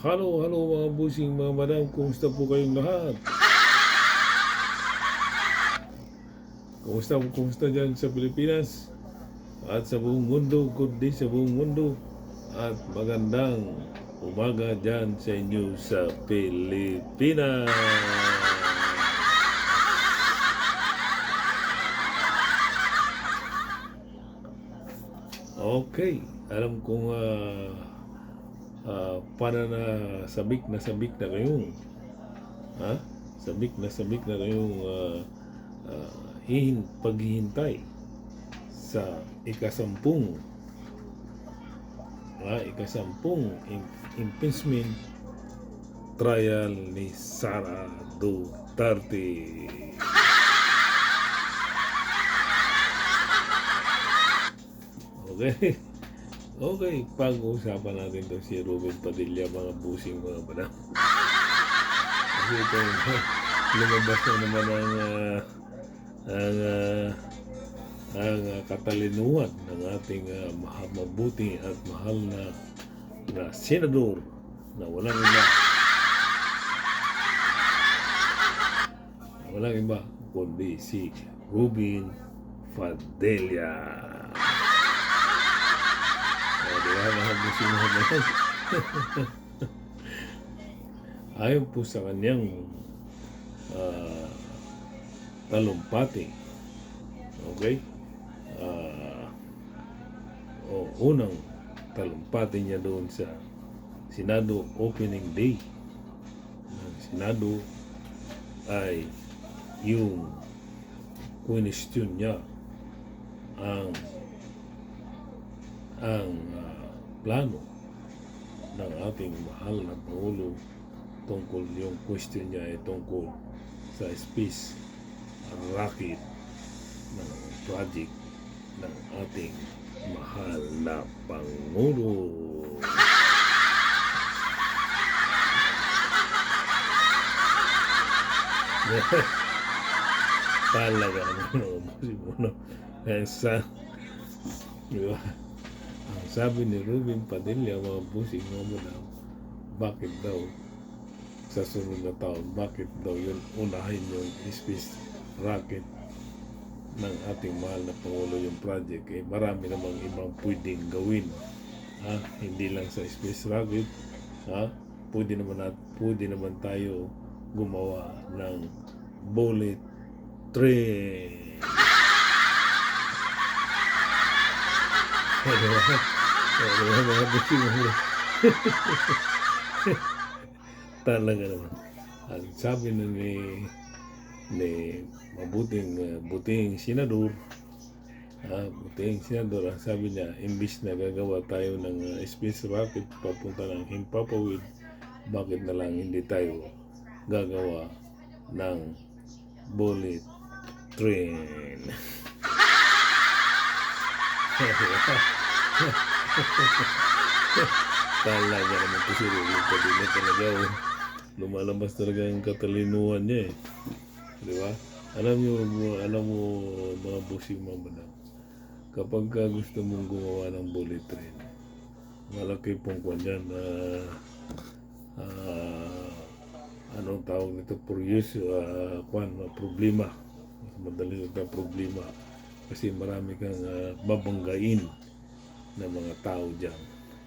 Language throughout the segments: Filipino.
Hello, hello mga busing, mga madam, kumusta po kayong lahat? Kumusta dyan sa Pilipinas? At sa buong mundo, kundi sa buong mundo. At magandang umaga dyan sa inyo sa Pilipinas. Okay, alam kong sabik na kayong ha? Sabik na kayong paghihintay sa ikasampung impeachment trial ni Sara Duterte. Okay. Okay, pag-uusapan natin to si Ruben Padilla, mga busing, mga bala. Kasi ito, lumabas na naman ang katalinuhan ng ating mabuti at mahal na senador na walang iba kundi si Ruben Padilla. Ayon po sa kanyang talumpati, okay? Unang talumpati niya doon sa Senado opening day ng Senado ay yung question niya ang plano ng ating mahal na Pangulo tungkol yung question niya ay tungkol sa space rocket ng project ng ating mahal na Pangulo. Talaga naman diba? Ang sabi ni Ruben Padilla, mga busing, mga madam, bakit daw sa sunod na taon, bakit daw yun unahin yung space rocket ng ating mahal na Pangulo yung project? Marami namang ibang pwedeng gawin, hindi lang sa space rocket, pwede naman tayo gumawa ng bullet train. Talaga naman. Ang sabi na ni buting senador, ang sabi niya, imbis na gagawa tayo ng space rocket papunta ng Himpapawid, bakit na lang hindi tayo gagawa ng bullet train? Talaga naman ito si Ruben Padilla, talaga lumalabas talaga yung katalinuhan niya di ba? Alam mo mga busing, mga madam, kapag gusto mong gumawa ng bullet train, malaki pong kwan yan anong tawag nito, problema, madali na problema, kasi marami kang babanggain na mga tao dyan,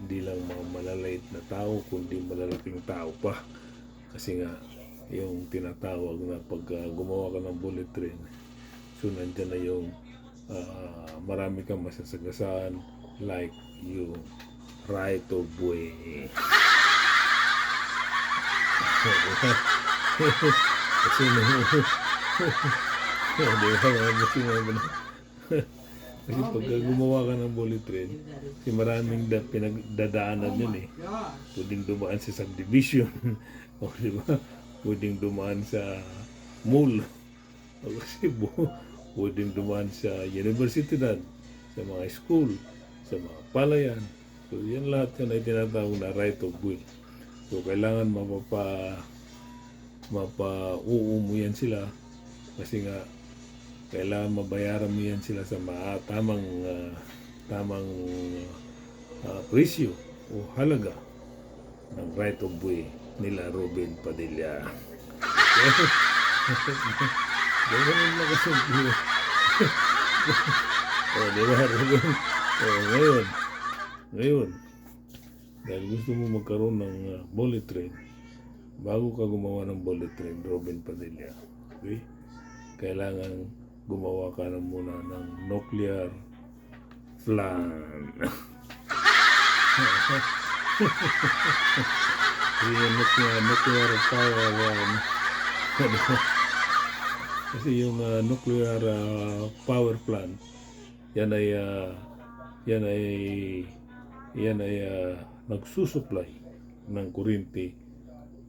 hindi lang mga malalait na tao kundi malalaking tao pa, kasi nga yung tinatawag na pag gumawa ka ng bullet train, so nandyan na yung marami kang masasagasaan, like yung right of way. Kasi kasi pag gumawa ka ng bullet train, kasi maraming pinagdadaanan yun pwedeng dumaan sa subdivision o diba, pwedeng dumaan sa mall, o kasi pwedeng dumaan sa university, sa mga school, sa mga palayan. So yan lahat yan ay tinatawag na right of way. So kailangan mapa-uum mo yan sila, kasi nga kailangan mabayaran mo yan sila sa tamang presyo o halaga ng right of way nila Robin Padilla. Ganun lang kasimple. Di ba, Robin? Ngayon, dahil gusto mo magkaroon ng bullet train, bago ka gumawa ng bullet train, Robin Padilla, okay? Kailangan gumawa ka na muna ng nuclear plant. Yung nuclear power kasi yung nuclear power plant yan ay nagsusupply ng kuryente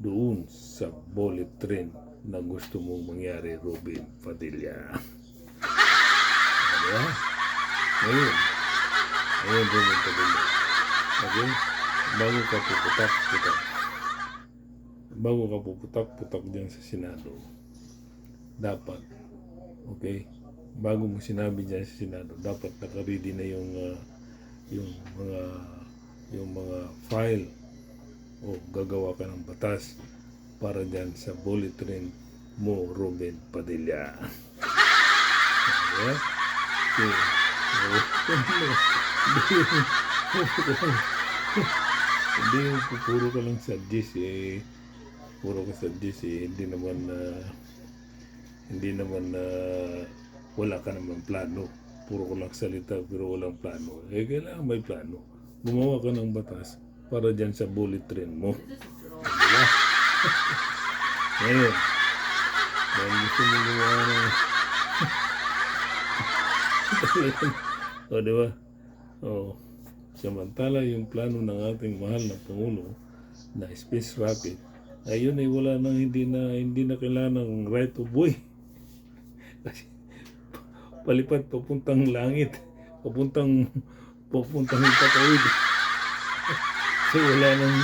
doon sa bullet train na gusto mong mangyari, Robin Padilla. Diba? Ngayon Robin Padilla, okay? Bago ka puputak dyan sa Senado, dapat, okay, bago mo sinabi dyan sa Senado, dapat naka-ready na yung mga file o gagawa ka ng batas para dyan sa bullet train mo, Robin Padilla. Okay? Hindi yung puro ka lang sa gis hindi naman wala ka naman plano. Puro ko lang salita pero walang plano. Kailangan may plano. Gumawa ka ng batas para dyan sa bullet train mo. Diba? Ngayon, dahil gusto mo gumawa ng diba? Samantala yung plano ng ating mahal na Pangulo na space rocket, ayun ay wala nang hindi na kailangan ng right of way. Kasi palipad papuntang langit, papuntang himpapawid. So wala nang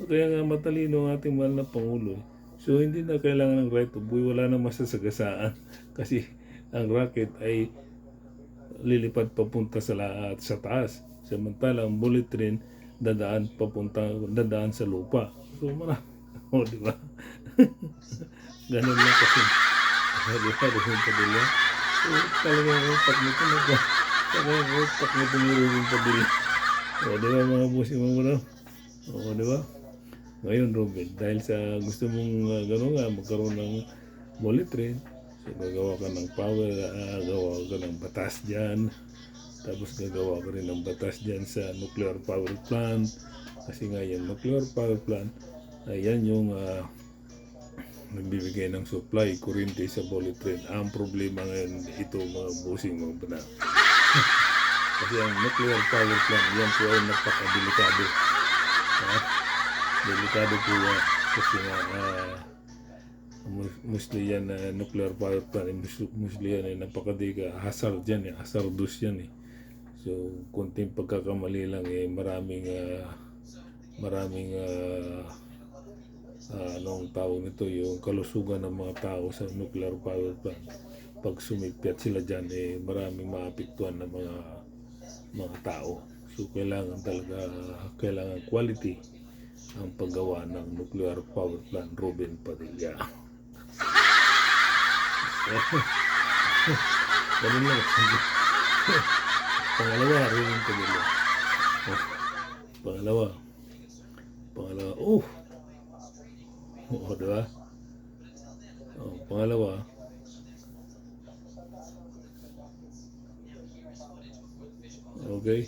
kaya nga matalino ang ating mahal na Pangulo. So hindi na kailangan ng right of way, wala nang masasagasaan kasi ang rocket ay lilipad papunta sa taas. Samantala ang bullet train dadaan sa lupa. So di ba? Ganun lang kasi. Di ba, Robin Padilla? So talagang utak nito ni Robin Padilla. Di ba mga busing mo na? Di ba? Ngayon, Robin, dahil sa gusto mong magkaroon ng bullet train, so gagawa ka ng gawa ka ng batas dyan, tapos gagawa ka rin ng batas dyan sa nuclear power plant, kasi nga yung nuclear power plant, ayan yung nagbibigay ng supply, kuryente sa bullet train. Ang problema ngayon, ito mga busing mga bana. Kasi ang nuclear power plant, yan po ay napakadelikado. Delikado po yan kasi nga mostly yan nuclear power plant, mostly yan ay hazard yan, hazardous yan . So kunting pagkakamali lang maraming anong tawag nito, yung kalusugan ng mga tao sa nuclear power plant. Pag sumipyat sila dyan, maraming maapektuhan ng mga tao. So kailangan quality ang paggawa ng nuclear power plant, Robin Padilla. Ganun lang. Pangalawa, Robin Padilla. Pangalawa. Diba? Pangalawa. Okay?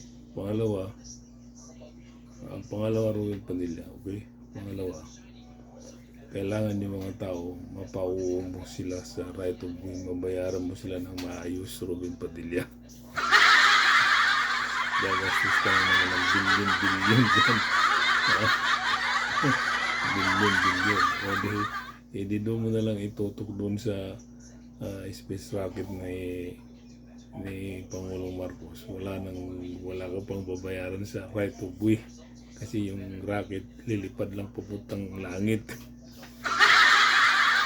Ang pangalawa, Robin Padilla, okay? Pangalawa, kailangan yung mga tao, mapauwo mo sila sa right of way, mabayaran mo sila ng maayos, Robin Padilla. Gagastos ka naman ng billion dyan. Billion. O di doon mo na lang itutok doon sa space rocket ni Pangulong Marcos. Wala ka pang babayaran sa right of way. Kasi yung rocket lilipad lang papuntang langit.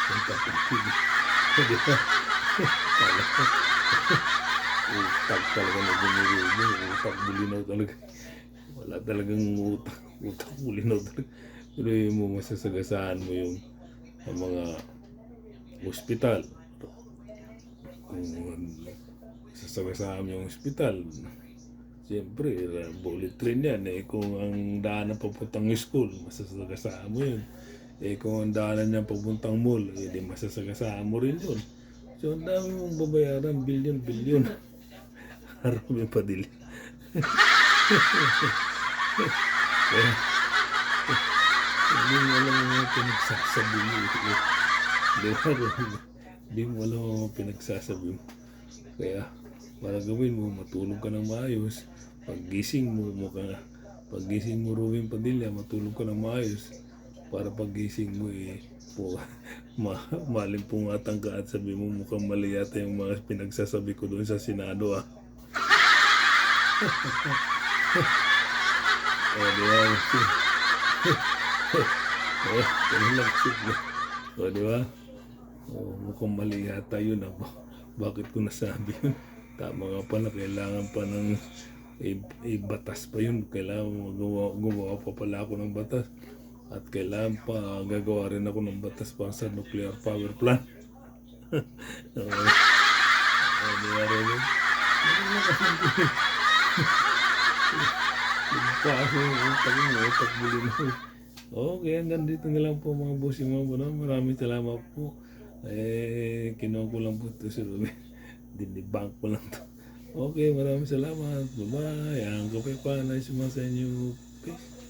Punta. utak talaga na gumigilid. Utak bulinaw talaga. Wala talagang utak. Utak bulinaw talaga. Pero yung mo masasagasaan mo yung mga ospital. Kung sasagasaan mo yung ospital, siyempre, bullet train yan. Kung ang daanan papuntang school, masasagasaan mo yun. Kung ang daanan niya papuntang mall, di masasagasaan mo rin yun. So, ang dami mong babayaran, bilyon. Harap pa dili. Kaya, hindi mo alam ang mga pinagsasabi mo. Hindi mo alam ang mga pinagsasabi mo. Kaya, para gawin mo, matulog ka ng maayos. Paggising mo, Ruben Padilla, matulog ka ng maayos. Para paggising mo, malimpungatan ka at sabi mo mukhang mali yata yung mga pinagsasabi ko doon sa Senado, ah. Di ba? Ganun lang siya. Di ba? Mukhang mali yata yun, ah. Bakit ko nasabi yun? Tama nga pala, kailangan pa ng batas pa yun. Kailangan gumawa pa pala ako ng batas. At kailangan pa gagawa rin ako ng batas para sa nuclear power plant. Di ba rin? Paso yung utak bulinaw. Okay, hanggang dito na lang po mga bossing mo. Maraming salamat po. Kinuha ko lang po ito si Ruben. Dinibang ko lang to. Okay, maraming salamat. Bye-bye. Ang kape pa na sa inyo. Peace.